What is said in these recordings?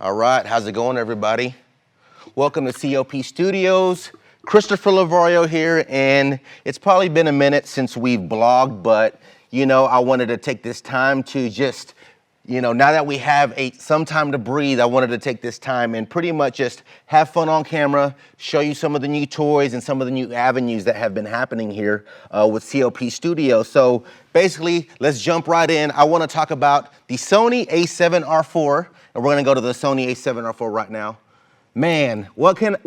All right, how's it going, everybody? Welcome to CLP Studios. Christopher Levario here, and it's probably been a minute since we've blogged, but I wanted to take this time to just, now that we have some time to breathe, I wanted to take this time and pretty much just have fun on camera, show you some of the new toys and some of the new avenues that have been happening here with CLP Studios. So basically, let's jump right in. I want to talk about the Sony a7r4, and we're going to go to the Sony a7r4 right now. Man, what can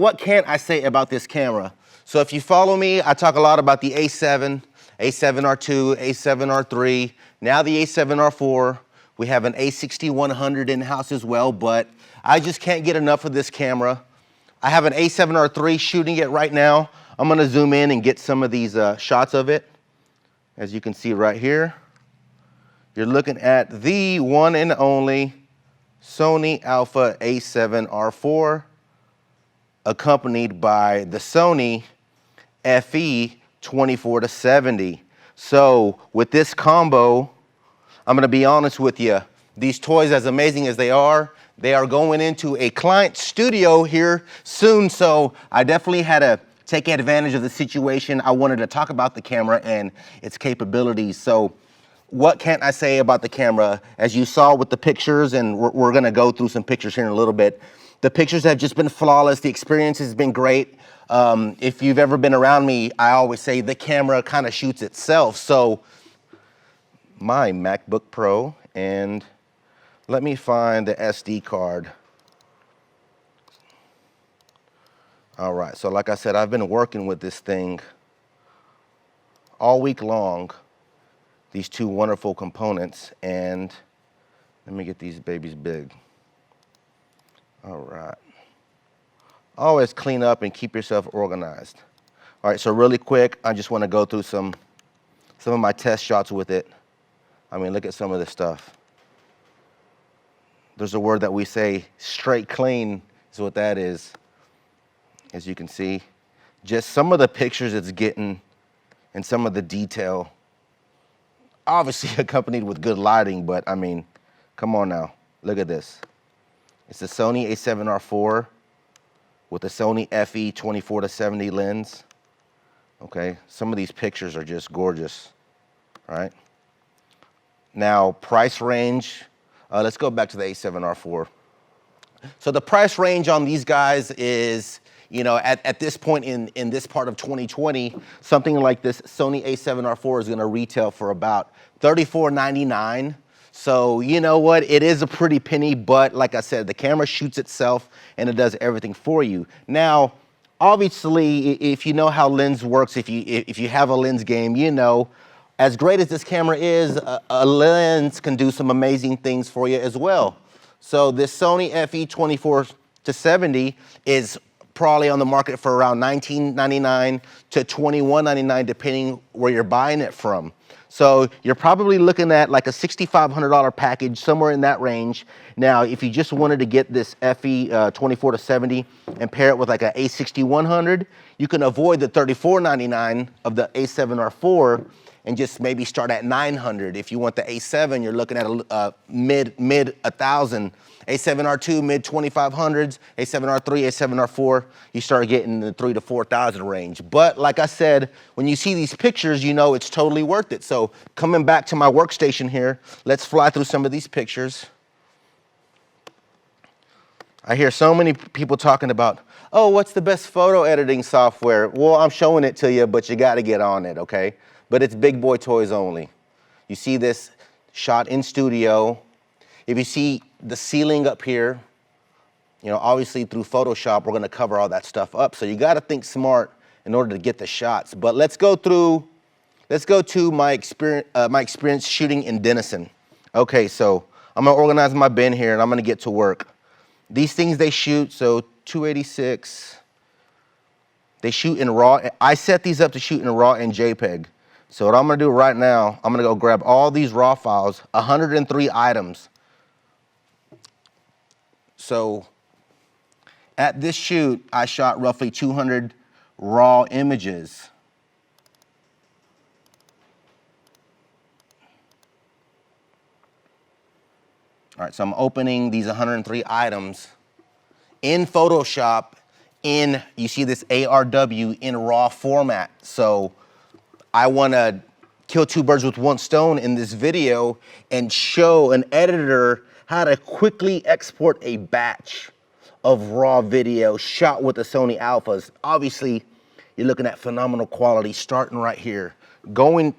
I say about this camera? So if you follow me, I talk a lot about the A7, A7R2, A7R3, now the A7R4. We have an A6100 in-house as well, but I just can't get enough of this camera. I have an A7R3 shooting it right now. I'm gonna zoom in and get some of these shots of it. As you can see right here, you're looking at the one and only Sony Alpha A7R4, accompanied by the Sony FE 24-70. So with this combo, I'm gonna be honest with you, these toys, as amazing as they are going into a client studio here soon, so I definitely had to take advantage of the situation. I wanted to talk about the camera and its capabilities. So what can't I say about the camera? As you saw with the pictures, and we're gonna go through some pictures here in a little bit, the pictures have just been flawless. The experience has been great. If you've ever been around me, I always say the camera kind of shoots itself. So my MacBook Pro, and let me find the SD card. All right, so like I said, I've been working with this thing all week long, these two wonderful components, and let me get these babies big. All right. Always clean up and keep yourself organized. All right, so really quick, I just want to go through some of my test shots with it. I mean, look at some of this stuff. There's a word that we say, straight clean is what that is. As you can see, just some of the pictures it's getting and some of the detail. Obviously accompanied with good lighting, but I mean, come on now, look at this. It's the Sony a7r4 with the Sony FE 24-70 lens. Okay, some of these pictures are just gorgeous, all right? Now, price range, let's go back to the a7r4. So the price range on these guys is, at this point in this part of 2020, something like this Sony a7r4 is gonna retail for about $34.99. So you know what, it is a pretty penny, but like I said, the camera shoots itself and it does everything for you. Now, obviously, if you know how lens works, if you have a lens game, as great as this camera is, a lens can do some amazing things for you as well. So this Sony FE 24-70 is probably on the market for around $19.99 to $21.99, depending where you're buying it from. So you're probably looking at like a $6,500 package, somewhere in that range. Now, if you just wanted to get this FE 24-70 and pair it with like an A6100, you can avoid the $34.99 of the A7R4 and just maybe start at $900. If you want the A7, you're looking at a mid 1,000. A7R2 mid 2,500s, A7R3, A7R4, you start getting in the 3,000 to 4,000 range. But like I said, when you see these pictures, it's totally worth it. So coming back to my workstation here, let's fly through some of these pictures. I hear so many people talking about, oh, what's the best photo editing software? Well, I'm showing it to you, but you got to get on it, okay? But it's big boy toys only. You see this shot in studio. If you see the ceiling up here, obviously through Photoshop, we're gonna cover all that stuff up. So you gotta think smart in order to get the shots. But let's go to my experience shooting in Denison. Okay, so I'm gonna organize my bin here and I'm gonna get to work. These things they shoot, so 286, they shoot in RAW. I set these up to shoot in RAW and JPEG. So what I'm gonna do right now, I'm gonna go grab all these RAW files, 103 items. So at this shoot, I shot roughly 200 RAW images. All right, so I'm opening these 103 items in Photoshop you see this ARW in RAW format. So I want to kill two birds with one stone in this video and show an editor how to quickly export a batch of raw video shot with the Sony Alphas. Obviously, you're looking at phenomenal quality starting right here.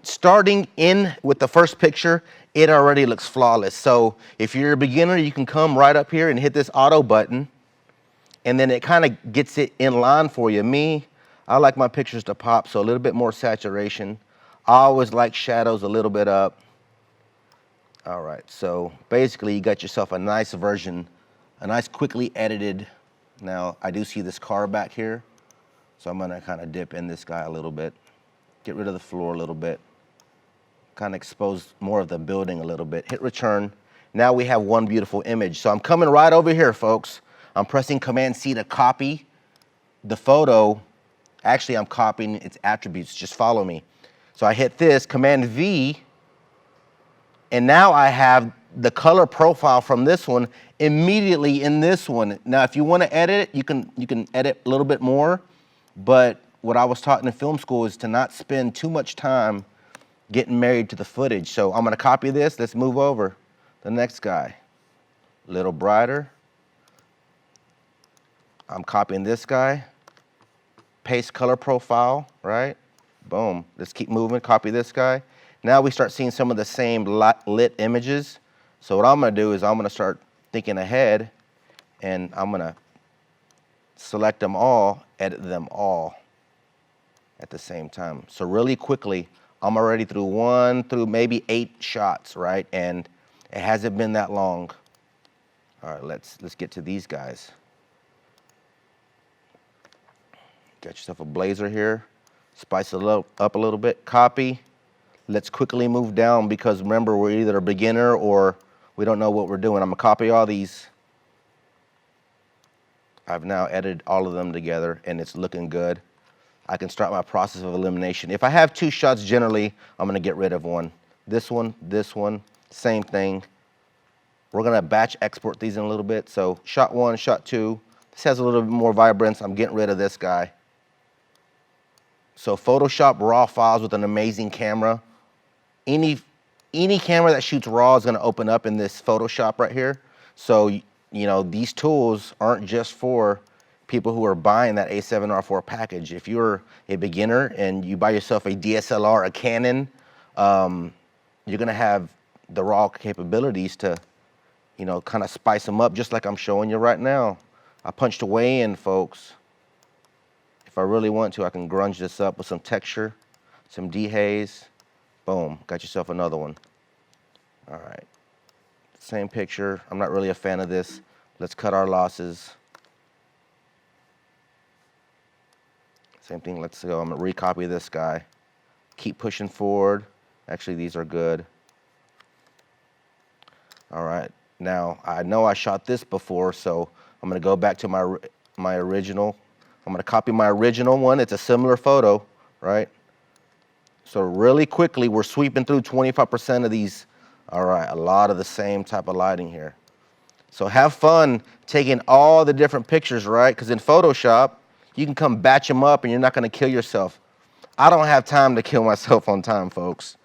Starting in with the first picture, it already looks flawless. So if you're a beginner, you can come right up here and hit this auto button, and then it kind of gets it in line for you. I like my pictures to pop, so a little bit more saturation. I always like shadows a little bit up. All right, so basically you got yourself a nice version, a nice quickly edited. Now I do see this car back here, so I'm gonna kind of dip in this guy a little bit, get rid of the floor a little bit, kind of expose more of the building a little bit, hit return. Now we have one beautiful image. So I'm coming right over here, folks. I'm pressing Command C to copy the photo. Actually, I'm copying its attributes, just follow me. So I hit this, Command V, and now I have the color profile from this one immediately in this one. Now, if you want to edit it, you can edit a little bit more, but what I was taught in film school is to not spend too much time getting married to the footage. So I'm gonna copy this, let's move over. The next guy, a little brighter. I'm copying this guy, paste color profile, right? Boom, let's keep moving, copy this guy. Now we start seeing some of the same lit images. So what I'm gonna do is I'm gonna start thinking ahead, and I'm gonna select them all, edit them all at the same time. So really quickly, I'm already through 1 through maybe 8 shots, right? And it hasn't been that long. All right, let's get to these guys. Get yourself a blazer here, spice it up a little bit, copy. Let's quickly move down because remember, we're either a beginner or we don't know what we're doing. I'm gonna copy all these. I've now edited all of them together and it's looking good. I can start my process of elimination. If I have 2 shots, generally, I'm gonna get rid of one. This one, same thing. We're gonna batch export these in a little bit. So shot 1, shot 2. This has a little bit more vibrance. I'm getting rid of this guy. So Photoshop RAW files with an amazing camera. Any camera that shoots RAW is gonna open up in this Photoshop right here. So, you know, these tools aren't just for people who are buying that a7r4 package. If you're a beginner and you buy yourself a DSLR, a Canon, you're gonna have the RAW capabilities to, you know, kind of spice them up just like I'm showing you right now. I punched away in, folks. If I really want to, I can grunge this up with some texture, some dehaze. Boom, got yourself another one. All right, same picture. I'm not really a fan of this. Let's cut our losses. Same thing, let's go. I'm gonna recopy this guy. Keep pushing forward. Actually, these are good. All right, now I know I shot this before, so I'm gonna go back to my original. I'm gonna copy my original one. It's a similar photo, right? So really quickly, we're sweeping through 25% of these. All right, a lot of the same type of lighting here. So have fun taking all the different pictures, right? Because in Photoshop, you can come batch them up and you're not gonna kill yourself. I don't have time to kill myself on time, folks.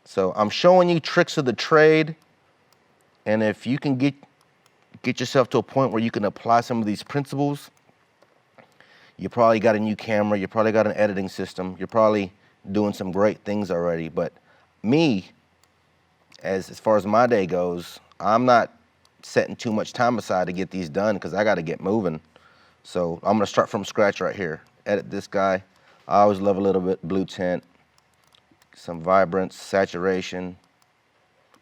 So I'm showing you tricks of the trade. And if you can get yourself to a point where you can apply some of these principles, you probably got a new camera, you probably got an editing system, you're probably doing some great things already. But me, as far as my day goes, I'm not setting too much time aside to get these done because I got to get moving. So I'm gonna start from scratch right here. Edit this guy. I always love a little bit blue tint, some vibrance, saturation,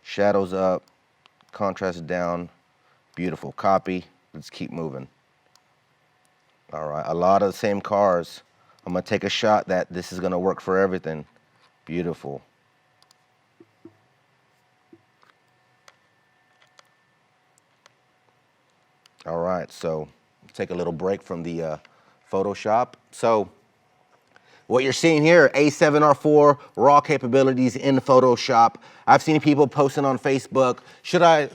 shadows up, contrast down. Beautiful. Copy. Let's keep moving. All right, a lot of the same cars. I'm gonna take a shot that this is gonna work for everything. Beautiful. All right, so take a little break from the Photoshop. So What you're seeing here, a7r4 raw capabilities in Photoshop. I've seen people posting on Facebook,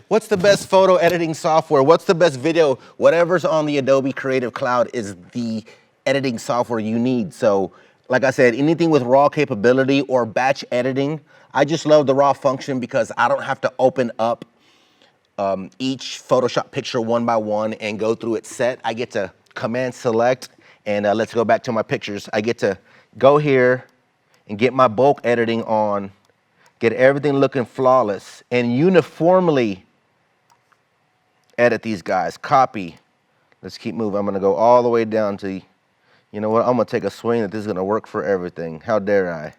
what's the best photo editing software? What's the best video? Whatever's on the Adobe Creative Cloud is the editing software you need. So, like I said, anything with raw capability or batch editing, I just love the raw function because I don't have to open up each Photoshop picture one by one and go through its set. I get to command select, and let's go back to my pictures. I get to go here and get my bulk editing on, get everything looking flawless, and uniformly edit these guys. Copy. Let's keep moving. I'm gonna go all the way down to, you know what, I'm gonna take a swing that this is gonna work for everything. How dare I?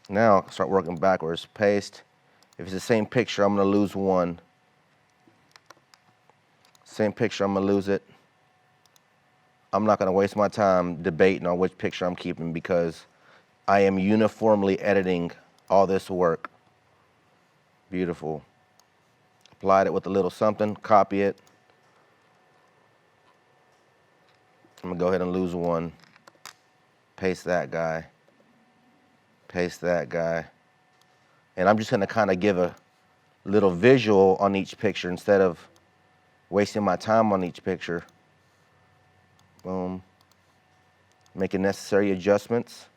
Now, start working backwards. Paste. If it's the same picture, I'm gonna lose one. Same picture, I'm gonna lose it. I'm not gonna waste my time debating on which picture I'm keeping because I am uniformly editing all this work. Beautiful. Applied it with a little something, copy it. I'm gonna go ahead and lose one. Paste that guy. Paste that guy. And I'm just gonna kind of give a little visual on each picture instead of wasting my time on each picture. Boom. Making necessary adjustments.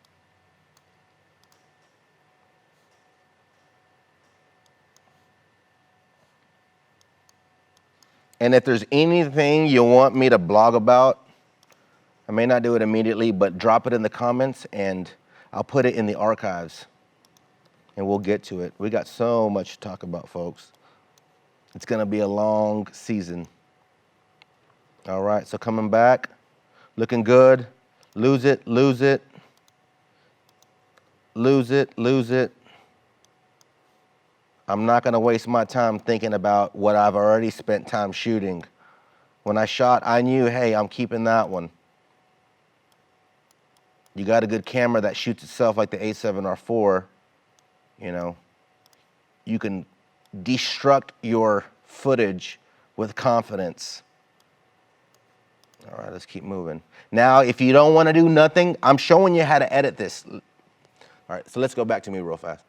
And if there's anything you want me to blog about, I may not do it immediately, but drop it in the comments and I'll put it in the archives and we'll get to it. We got so much to talk about, folks. It's gonna be a long season. All right, so coming back, looking good. Lose it, lose it. Lose it, lose it. I'm not gonna waste my time thinking about what I've already spent time shooting. When I shot, I knew, hey, I'm keeping that one. You got a good camera that shoots itself like the a7r4, you know, you can destruct your footage with confidence. All right, let's keep moving. Now, if you don't want to do nothing, I'm showing you how to edit this. All right, so let's go back to me real fast.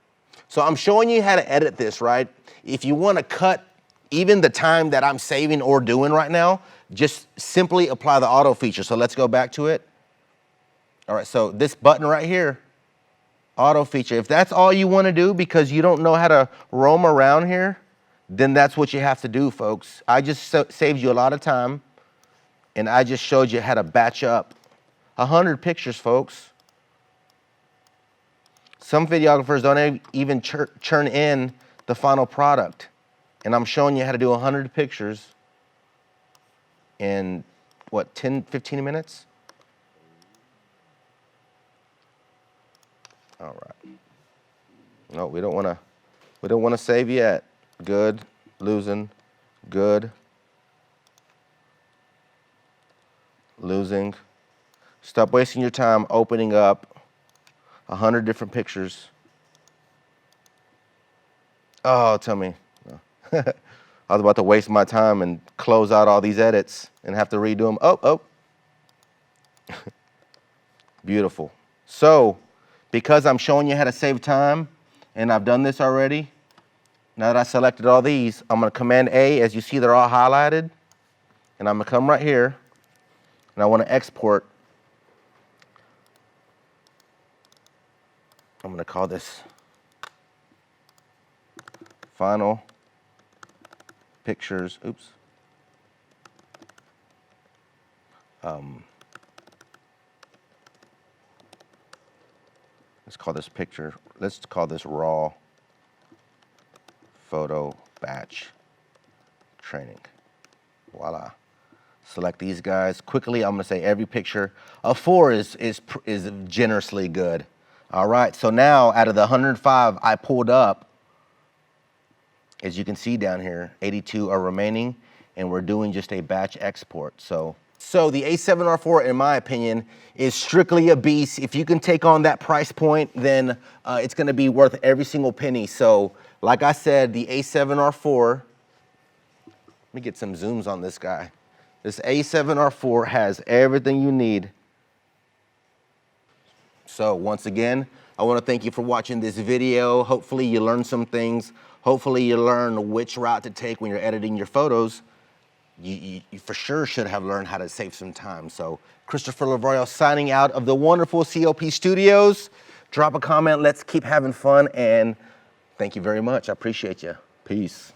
So I'm showing you how to edit this, right? If you want to cut even the time that I'm saving or doing right now, just simply apply the auto feature. So let's go back to it. All right, so this button right here, auto feature. If that's all you want to do because you don't know how to roam around here, then that's what you have to do, folks. I just saved you a lot of time, and I just showed you how to batch up 100 pictures, folks. Some videographers don't even churn in the final product, and I'm showing you how to do 100 pictures in, what, 10, 15 minutes? All right. No, we don't want to save yet. Good, losing, good, losing. Stop wasting your time opening up 100 different pictures. Oh, tell me. I was about to waste my time and close out all these edits and have to redo them. Oh. Beautiful. So, because I'm showing you how to save time, and I've done this already, now that I selected all these, I'm gonna Command A, as you see they're all highlighted, and I'm gonna come right here, and I wanna export. I'm gonna call this Final Pictures, oops. Let's call this picture, let's call this raw photo batch training. Voila. Select these guys. Quickly, I'm gonna say every picture. A 4 is generously good. All right, so now out of the 105 I pulled up, as you can see down here, 82 are remaining, and we're doing just a batch export. So the a7r4, in my opinion, is strictly a beast. If you can take on that price point, then it's gonna be worth every single penny. So, like I said, the a7r4, let me get some zooms on this guy. This a7r4 has everything you need So once again, I want to thank you for watching this video. Hopefully you learned some things. Hopefully you learned which route to take when you're editing your photos. You for sure should have learned how to save some time. So Christopher Levario signing out of the wonderful CLP Studios. Drop a comment, let's keep having fun, and thank you very much. I appreciate you. Peace.